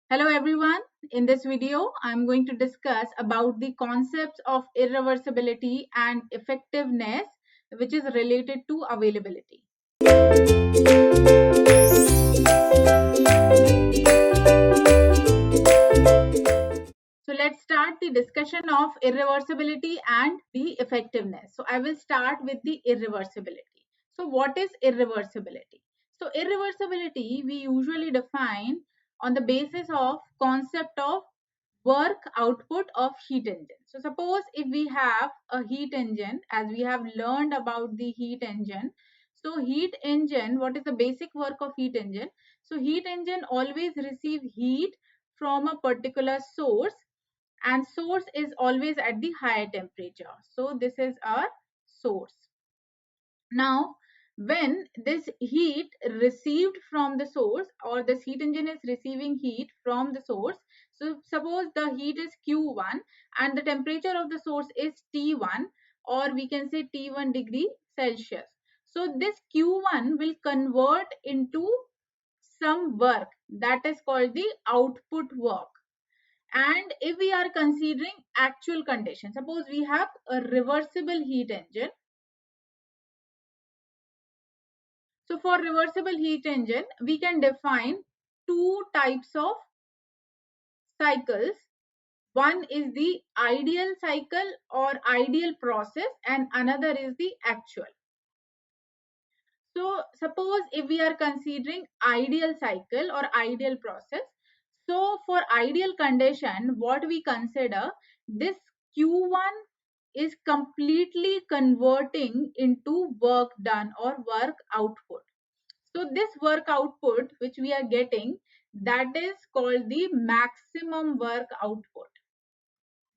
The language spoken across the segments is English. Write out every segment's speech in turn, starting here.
Hello everyone. In this video, I'm going to discuss about the concepts of irreversibility and effectiveness, which is related to availability. So let's start the discussion of irreversibility and the effectiveness. So I will start with the irreversibility. So what is irreversibility? So irreversibility we usually define on the basis of concept of work output of heat engine. So suppose if we have a heat engine, as we have learned about the heat engine. So heat engine, what is the basic work of heat engine? So heat engine always receive heat from a particular source, and source is always at the higher temperature. So this is our source. Now when this heat received from the source, or this heat engine is receiving heat from the source, so suppose the heat is Q1 and the temperature of the source is T1, or we can say T1 degree Celsius. So this Q1 will convert into some work that is called the output work. And if we are considering actual conditions, suppose we have a reversible heat engine. So for reversible heat engine, we can define two types of cycles. One is the ideal cycle or ideal process, and another is the actual. So suppose if we are considering ideal cycle or ideal process, so for ideal condition, what we consider, this Q1 is completely converting into work done or work output. So this work output which we are getting, that is called the maximum work output.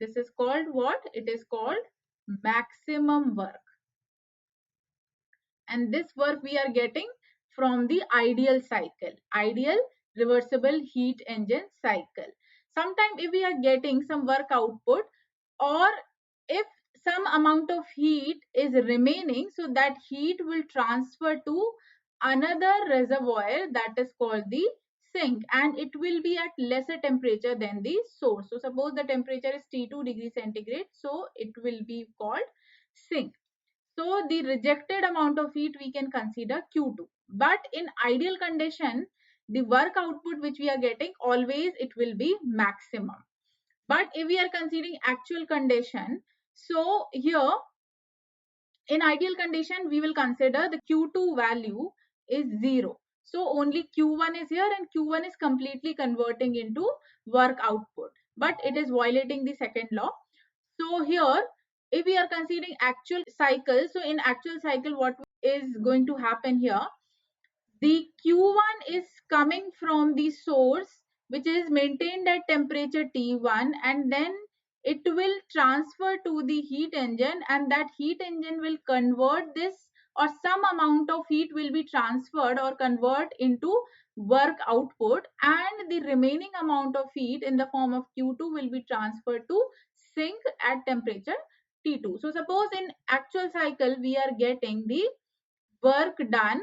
This is called what? It is called maximum work. And this work we are getting from the ideal cycle, ideal reversible heat engine cycle. Sometimes if we are getting some work output, or if some amount of heat is remaining, so that heat will transfer to another reservoir, that is called the sink, and it will be at lesser temperature than the source. So suppose the temperature is T2 degree centigrade, so it will be called sink. So the rejected amount of heat we can consider Q2. But in ideal condition, the work output which we are getting, always it will be maximum. But if we are considering actual condition, so here in ideal condition, we will consider the Q2 value is 0. So only Q1 is here, and Q1 is completely converting into work output. But it is violating the second law. So here, if we are considering actual cycle, so in actual cycle, what is going to happen here? The Q1 is coming from the source which is maintained at temperature T1, and then it will transfer to the heat engine, and that heat engine will convert this, or some amount of heat will be transferred or convert into work output, and the remaining amount of heat in the form of Q2 will be transferred to sink at temperature T2. So suppose in actual cycle we are getting the work done.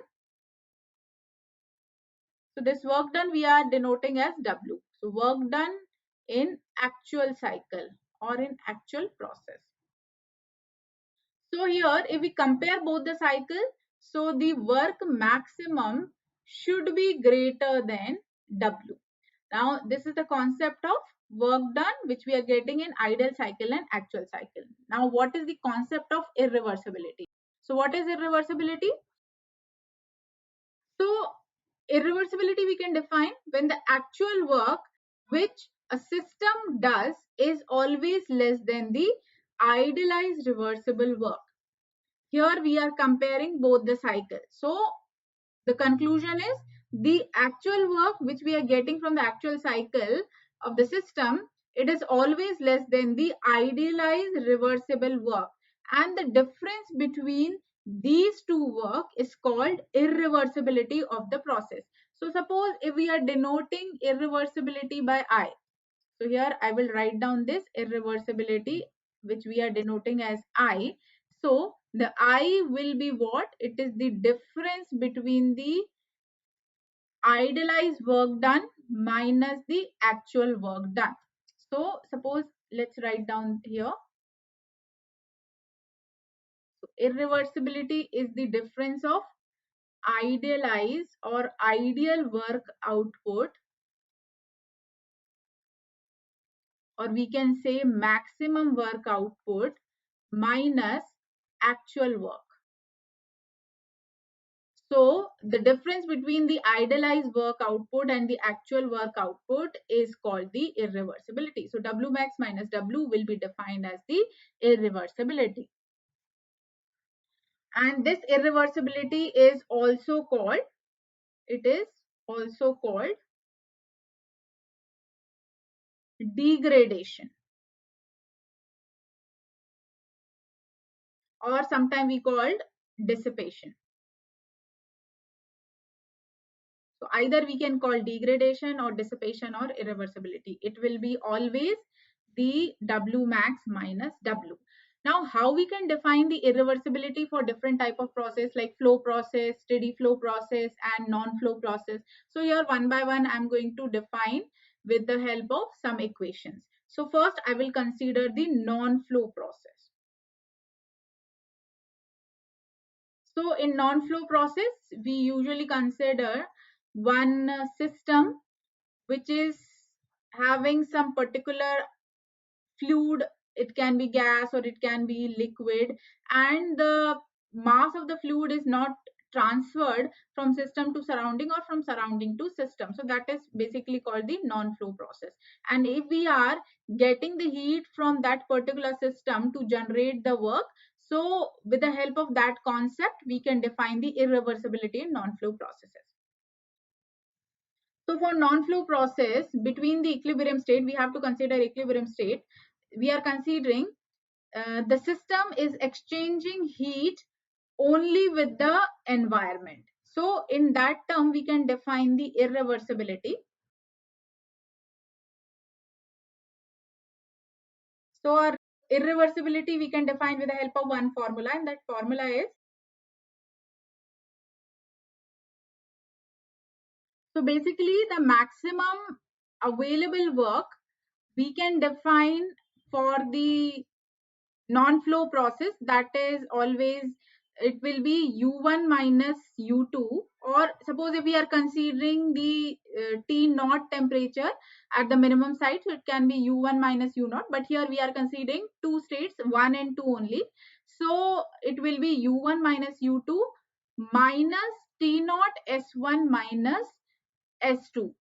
So this work done we are denoting as W. So work done in actual cycle or in actual process. So here if we compare both the cycle, so the work maximum should be greater than W. Now this is the concept of work done which we are getting in ideal cycle and actual cycle. Now what is the concept of irreversibility? So what is irreversibility? So irreversibility we can define when the actual work which a system does is always less than the idealized reversible work. Here we are comparing both the cycles. So the conclusion is the actual work which we are getting from the actual cycle of the system, it is always less than the idealized reversible work, and the difference between these two work is called irreversibility of the process. So suppose if we are denoting irreversibility by I, so here I will write down this irreversibility which we are denoting as I. So the I will be what? It is the difference between the idealized work done minus the actual work done. So suppose let's write down here. So irreversibility is the difference of idealized or ideal work output, or we can say maximum work output minus actual work. So the difference between the idealized work output and the actual work output is called the irreversibility. So W max minus W will be defined as the irreversibility. And this irreversibility is also called, it is also called degradation, or sometimes we called dissipation. So either we can call degradation or dissipation or irreversibility. It will be always the W max minus W. Now, how we can define the irreversibility for different type of process like flow process, steady flow process, and non-flow process. So here one by one, I'm going to define with the help of some equations. So first, I will consider the non-flow process. So in non-flow process, we usually consider one system which is having some particular fluid. It can be gas or it can be liquid, and the mass of the fluid is not transferred from system to surrounding or from surrounding to system. So that is basically called the non-flow process. And if we are getting the heat from that particular system to generate the work, so with the help of that concept we can define the irreversibility in non-flow processes. So for non-flow process, between the equilibrium state, we have to consider equilibrium state. We are considering the system is exchanging heat only with the environment. So in that term, we can define the irreversibility. So our irreversibility we can define with the help of one formula, and that formula is, so basically the maximum available work we can define for the non-flow process, that is always, it will be u1 minus u2, or suppose if we are considering the T naught temperature at the minimum side, so it can be u1 minus u naught, but here we are considering two states, 1 and 2 only. So it will be u1 minus u2 minus T naught s1 minus s2.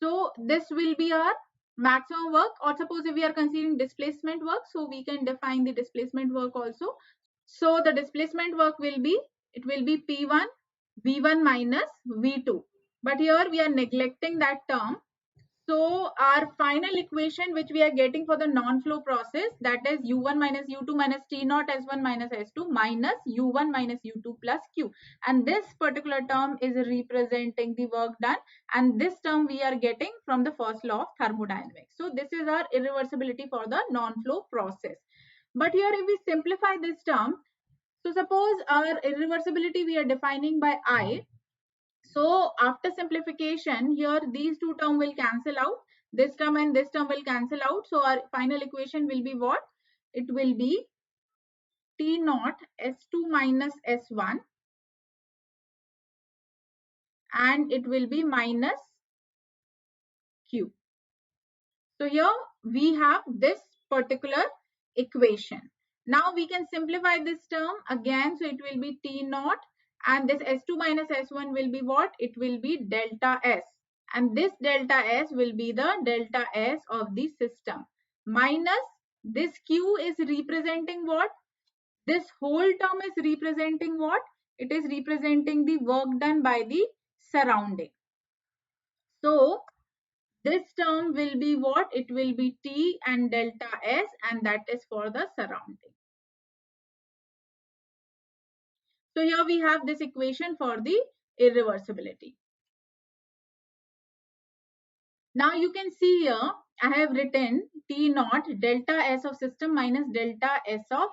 So this will be our maximum work, or suppose if we are considering displacement work, so we can define the displacement work also. So the displacement work will be, it will be P1 V1 minus V2. But here we are neglecting that term. So our final equation which we are getting for the non-flow process, that is u1 minus u2 minus T naught s1 minus s2 minus u1 minus u2 plus q. And this particular term is representing the work done, and this term we are getting from the first law of thermodynamics. So this is our irreversibility for the non-flow process. But here if we simplify this term, so suppose our irreversibility we are defining by I. So after simplification, here these two terms will cancel out. This term and this term will cancel out. So our final equation will be what? It will be T naught S2 minus S1, and it will be minus Q. So here we have this particular equation. Now we can simplify this term again. So it will be T naught, and this S2 minus S1 will be what? It will be delta S. And this delta S will be the delta S of the system, minus this Q is representing what? This whole term is representing what? It is representing the work done by the surrounding. So this term will be what? It will be T and delta S, and that is for the surrounding. So here we have this equation for the irreversibility. Now you can see here I have written T naught delta S of system minus delta S of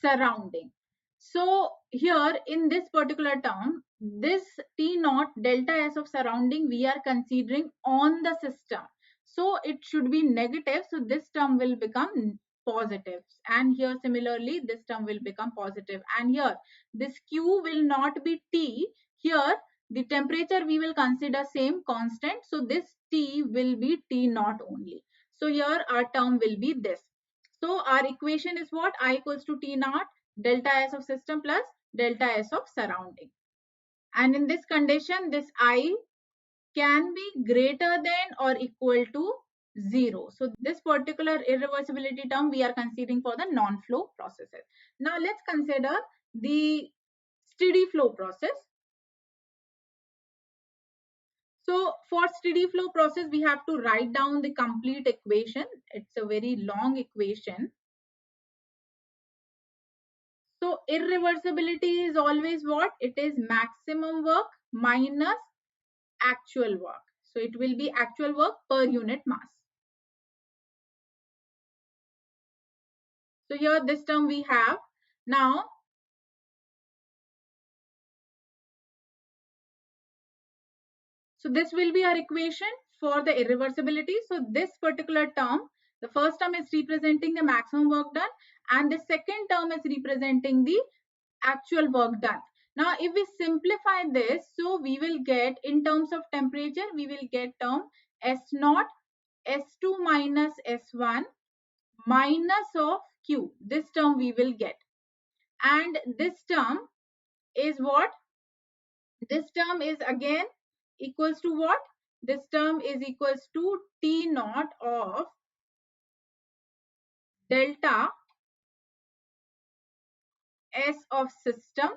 surrounding. So here in this particular term, this T naught delta S of surrounding we are considering on the system. So it should be negative. So this term will become positive. And here similarly, this term will become positive. And here this Q will not be T. Here the temperature we will consider same constant. So this T will be T naught only. So here our term will be this. So our equation is what? I equals to T naught delta S of system plus delta S of surrounding. And in this condition, this I can be greater than or equal to 0. So this particular irreversibility term we are considering for the non-flow processes. Now let's consider the steady flow process. So for steady flow process, we have to write down the complete equation. It's a very long equation. So irreversibility is always what? It is maximum work minus actual work. So it will be actual work per unit mass. So here this term we have. Now, so this will be our equation for the irreversibility. So this particular term, the first term is representing the maximum work done and the second term is representing the actual work done. Now, if we simplify this, so we will get in terms of temperature, we will get term S naught S2 minus S1 minus of Q. This term we will get. And this term is what? This term is again equals to what? This term is equals to T naught of delta S of system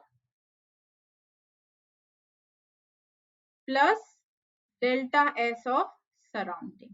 plus delta S of surrounding.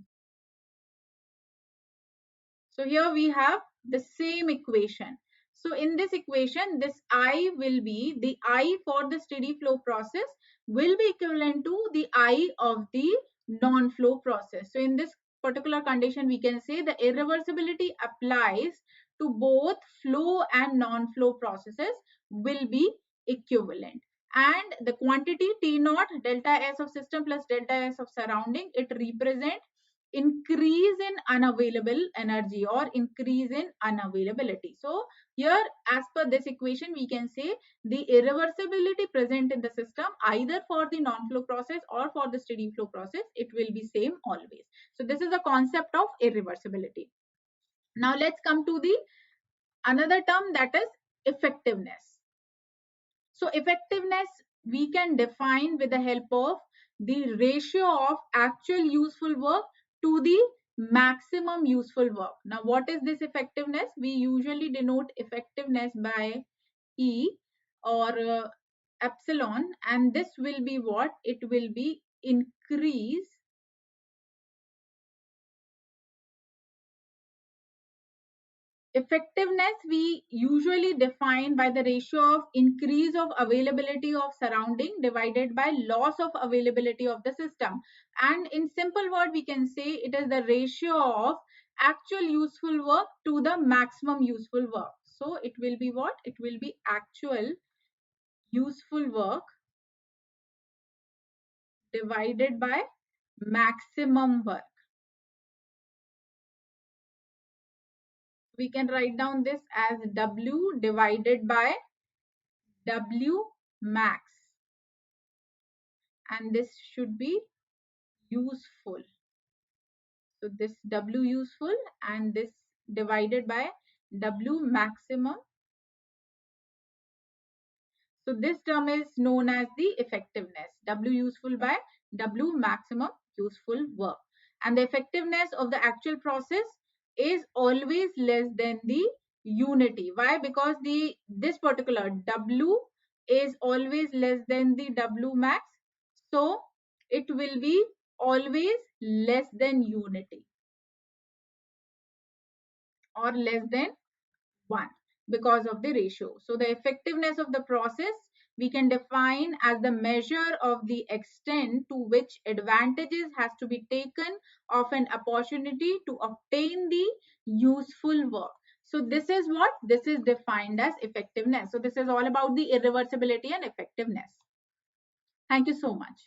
So here we have the same equation. So in this equation, this I will be, the I for the steady flow process will be equivalent to the I of the non-flow process. So in this particular condition, we can say the irreversibility applies to both flow and non-flow processes will be equivalent. And the quantity T naught delta S of system plus delta S of surrounding, it represents increase in unavailable energy or increase in unavailability. So here as per this equation we can say the irreversibility present in the system either for the non-flow process or for the steady flow process, it will be same always. So this is the concept of irreversibility. Now let's come to the another term, that is effectiveness. So effectiveness we can define with the help of the ratio of actual useful work to the maximum useful work. Now what is this effectiveness? We usually denote effectiveness by E or epsilon, and this will be what? It will be increase effectiveness we usually define by the ratio of increase of availability of surrounding divided by loss of availability of the system. And in simple word, we can say it is the ratio of actual useful work to the maximum useful work. So it will be what? It will be actual useful work divided by maximum work. We can write down this as W divided by W max, and this should be useful. So this W useful and this divided by W maximum. So this term is known as the effectiveness, W useful by W maximum useful work. And the effectiveness of the actual process is always less than the unity. Why? Because this particular W is always less than the W max. So it will be always less than unity or less than 1 because of the ratio. So the effectiveness of the process we can define as the measure of the extent to which advantages has to be taken of an opportunity to obtain the useful work. So this is what this is defined as effectiveness. So this is all about the irreversibility and effectiveness. Thank you so much.